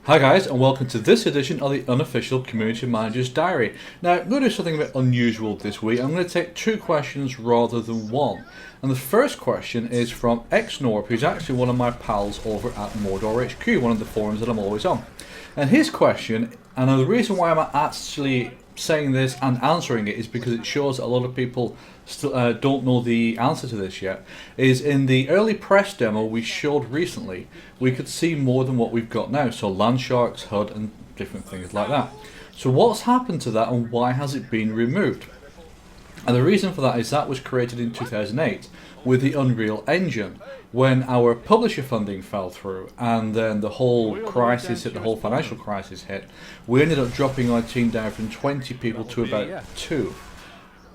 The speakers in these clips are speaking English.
Hi guys, and welcome to this edition of the Unofficial Community Manager's Diary. Now, I'm going to do something a bit unusual this week. I'm going to take two questions rather than one. And the first question is from XNorp, who's actually one of my pals over at Mordor HQ, one of the forums that I'm always on. And his question, and the reason why I'm actually saying this and answering it is because it shows that a lot of people still don't know the answer to this yet, is in the early press demo we showed recently, we could see more than what we've got now, so land sharks, HUD and different things like that. So what's happened to that and why has it been removed? And the reason for that is that was created in 2008 with the Unreal Engine when our publisher funding fell through and then the whole crisis hit, the whole financial crisis hit. We ended up dropping our team down from 20 people to about 2.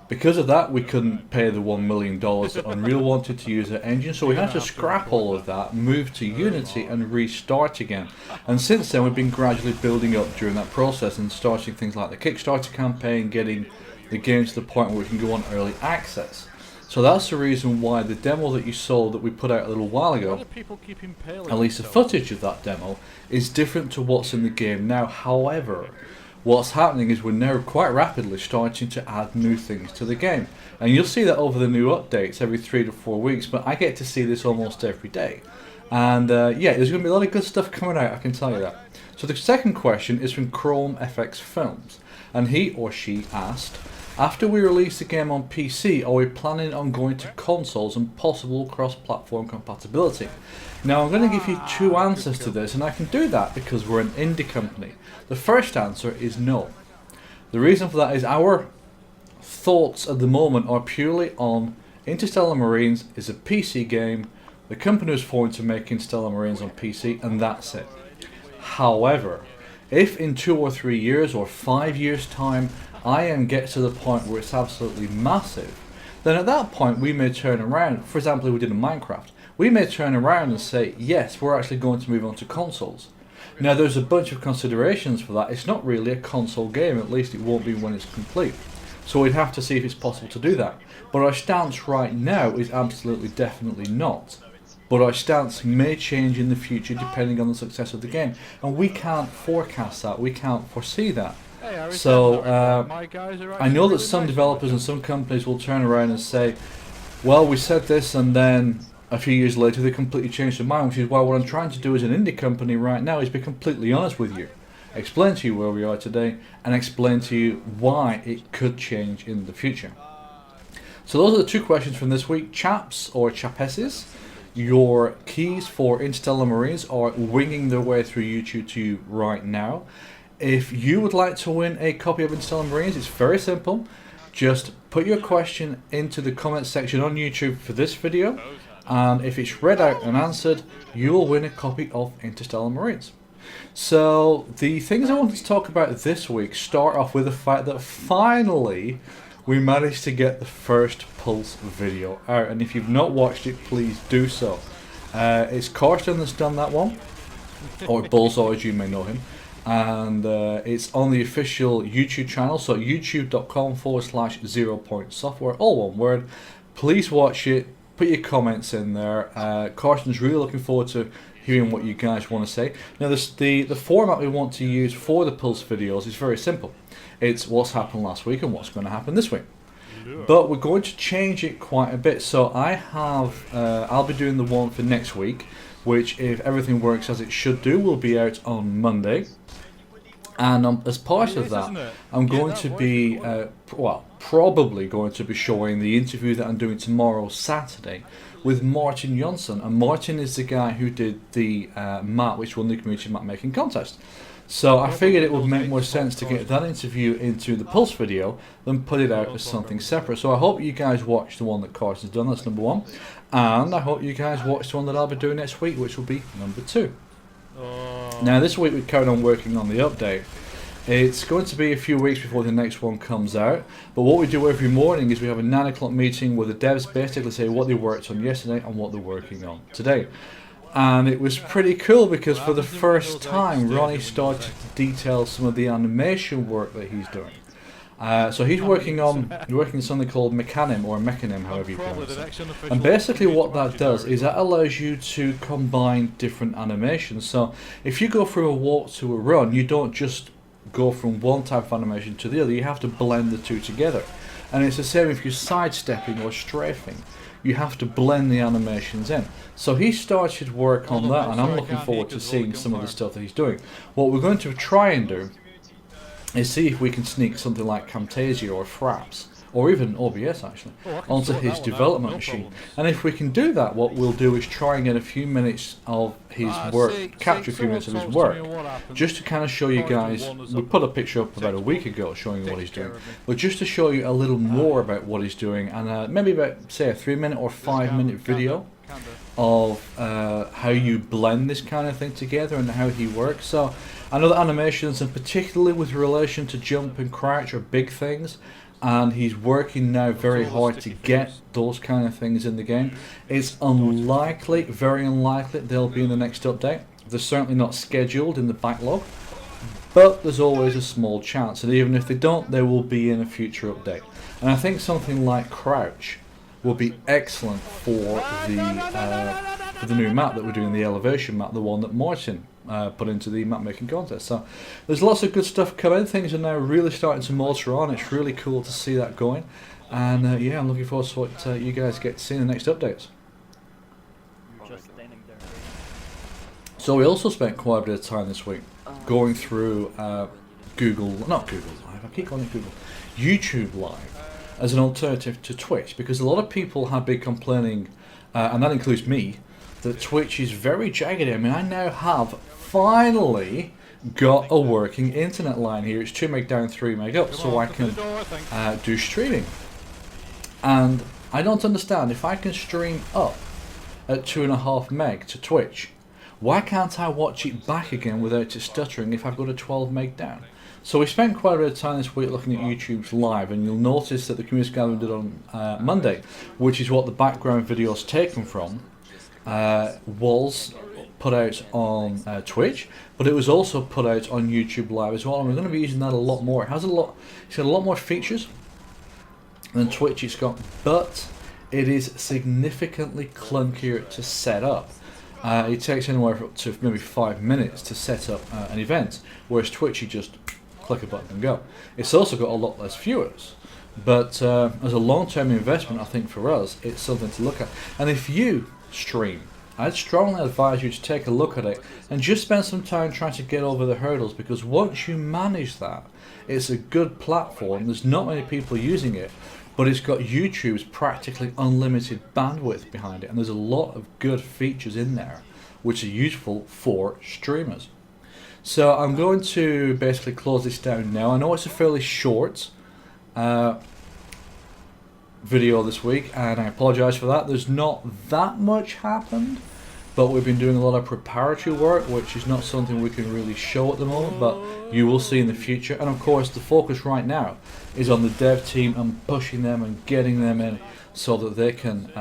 Because of that, we couldn't pay the $1 million that Unreal wanted to use their engine, so we had to scrap all of that, move to Unity and restart again. And since then we've been gradually building up during that process and starting things like the Kickstarter campaign, getting the game to the point where we can go on early access. So that's the reason why the demo that you saw that we put out a little while ago, at least the footage of that demo, is different to what's in the game now. However, what's happening is we're now quite rapidly starting to add new things to the game. And you'll see that over the new updates every 3 to 4 weeks, but I get to see this almost every day. And yeah, there's going to be a lot of good stuff coming out, I can tell you that. So the second question is from Chrome FX Films, and he or she asked, after we release the game on PC, are we planning on going to consoles and possible cross-platform compatibility? Now I'm going to give you two answers to this, and I can do that because we're an indie company. The first answer is no. The reason for that is our thoughts at the moment are purely on Interstellar Marines is a PC game. The company was formed to make Interstellar Marines on PC, and that's it. However, if in 2 or 3 years or 5 years time IM gets to the point where it's absolutely massive, then at that point we may turn around, for example if we did in Minecraft, we may turn around and say, yes, we're actually going to move on to consoles. Now there's a bunch of considerations for that. It's not really a console game, at least it won't be when it's complete. So we'd have to see if it's possible to do that. But our stance right now is absolutely definitely not. But our stance may change in the future depending on the success of the game. And we can't forecast that, we can't foresee that. So I know that some developers and some companies will turn around and say, well, we said this, and then a few years later they completely changed their mind, which is why what I'm trying to do as an indie company right now is be completely honest with you, explain to you where we are today, and explain to you why it could change in the future. So those are the two questions from this week. Chaps or chapesses, your keys for Interstellar Marines are winging their way through YouTube to you right now. If you would like to win a copy of Interstellar Marines, it's very simple. Just put your question into the comment section on YouTube for this video, and if it's read out and answered, you will win a copy of Interstellar Marines. So the things I wanted to talk about this week start off with the fact that finally we managed to get the first Pulse video out, and if you've not watched it, please do so. It's Carsten that's done that one, or Bullseye as you may know him. And it's on the official YouTube channel, so youtube.com/0pointsoftware, all one word. Please watch it, put your comments in there. Carsten's really looking forward to hearing what you guys want to say. Now the format we want to use for the Pulse videos is very simple. It's what's happened last week and what's going to happen this week. But we're going to change it quite a bit. So I have, I'll be doing the one for next week, which if everything works as it should do, will be out on Monday. And as part of that, I'm going to be, well, probably going to be showing the interview that I'm doing tomorrow, Saturday, with Martin Jonsson. And Martin is the guy who did the map, which won the community map making contest. So I figured it would make more sense to get that interview into the Pulse video than put it out as something separate. So I hope you guys watch the one that Carson's done, that's number 1. And I hope you guys watch the one that I'll be doing next week, which will be number 2. Now this week we carried on working on the update. It's going to be a few weeks before the next one comes out, but what we do every morning is we have a 9 o'clock meeting where the devs basically say what they worked on yesterday and what they're working on today. And it was pretty cool because for the first time Ronnie started to detail some of the animation work that he's doing. So he's working on something called Mechanim, however you pronounce it. And basically what that does is that allows you to combine different animations. So if you go through a walk to a run, you don't just go from one type of animation to the other, you have to blend the two together. And it's the same if you're sidestepping or strafing. You have to blend the animations in. So he started work on that, and I'm looking forward to seeing some of the stuff that he's doing. What we're going to try and do is see if we can sneak something like Camtasia or Fraps, or even OBS actually, onto his development machine. And if we can do that, what we'll do is try and get a few minutes of his work, capture a few minutes of his work, just to kind of show you guys. We put a picture up about a week ago showing you what he's doing, but just to show you a little more about what he's doing, and maybe about, say, a 3-minute or 5-minute video of how you blend this kind of thing together and how he works. So I know that animations, and particularly with relation to jump and crouch, are big things, and he's working now very hard to get those kind of things in the game. It's unlikely, very unlikely, they'll be in the next update. They're certainly not scheduled in the backlog, but there's always a small chance, and even if they don't, they will be in a future update. And I think something like crouch will be excellent for the new map that we're doing, the elevation map, the one that Martin put into the map making contest. So there's lots of good stuff coming. Things are now really starting to motor on. It's really cool to see that going, and yeah, I'm looking forward to what you guys get to see in the next updates. So we also spent quite a bit of time this week going through not Google Live, I keep calling it Google, YouTube Live, as an alternative to Twitch, because a lot of people have been complaining, and that includes me, that Twitch is very jagged. I mean, I now have finally got a working internet line here. It's 2 meg down, 3 meg up, so I can do streaming. And I don't understand, if I can stream up at 2.5 meg to Twitch, why can't I watch it back again without it stuttering if I've got a 12 meg down? So we spent quite a bit of time this week looking at YouTube's live, and you'll notice that the community gathering did on Monday, which is what the background video is taken from, was put out on Twitch, but it was also put out on YouTube Live as well, and we're going to be using that a lot more. It's got a lot more features than Twitch it's got, but it is significantly clunkier to set up. It takes anywhere up to maybe 5 minutes to set up an event, whereas Twitch you just click a button and go. It's also got a lot less viewers, but as a long-term investment, I think for us it's something to look at. And if you stream, I'd strongly advise you to take a look at it and just spend some time trying to get over the hurdles, because once you manage that, it's a good platform. There's not many people using it, but it's got YouTube's practically unlimited bandwidth behind it, and there's a lot of good features in there which are useful for streamers. So I'm going to basically close this down now. I know it's a fairly short video this week, and I apologize for that. There's not that much happened, but we've been doing a lot of preparatory work, which is not something we can really show at the moment, but you will see in the future. And of course the focus right now is on the dev team and pushing them and getting them in so that they can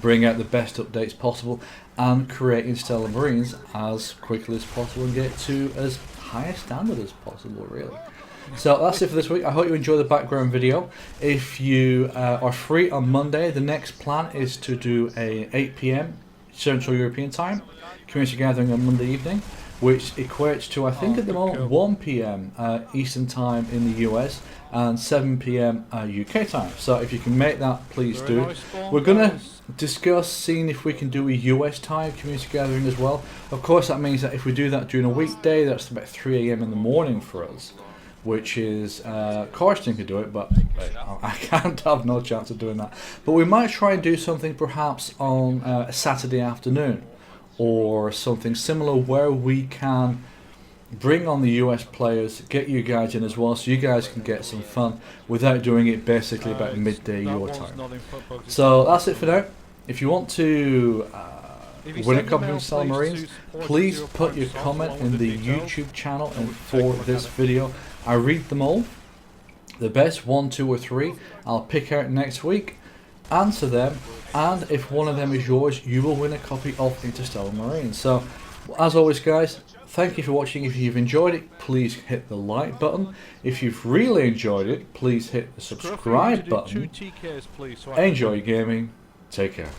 bring out the best updates possible and create Stellar Marines as quickly as possible and get to as high a standard as possible, really. So that's it for this week. I hope you enjoy the background video. If you are free on Monday, the next plan is to do a 8 PM Central European time community gathering on Monday evening, which equates to, I think at the moment, 1 PM Eastern time in the US and 7 PM UK time. So if you can make that, please do. We're going to discuss seeing if we can do a US time community gathering as well. Of course, that means that if we do that during a weekday, that's about 3 AM in the morning for us, which is, Karsten could do it, but I can't have no chance of doing that. But we might try and do something perhaps on a Saturday afternoon or something similar where we can bring on the US players, get you guys in as well, so you guys can get some fun without doing it basically about midday your time. So that's it for now. If you want to win a copy of Stellar Marines, please put your comment in the YouTube channel and for this video. I read them all. The best 1, 2 or 3 I'll pick out next week, answer them, and if one of them is yours, you will win a copy of Interstellar Marines. So As always guys, thank you for watching. If you've enjoyed it, please hit the like button. If you've really enjoyed it, please hit the subscribe button. Enjoy your gaming. Take care.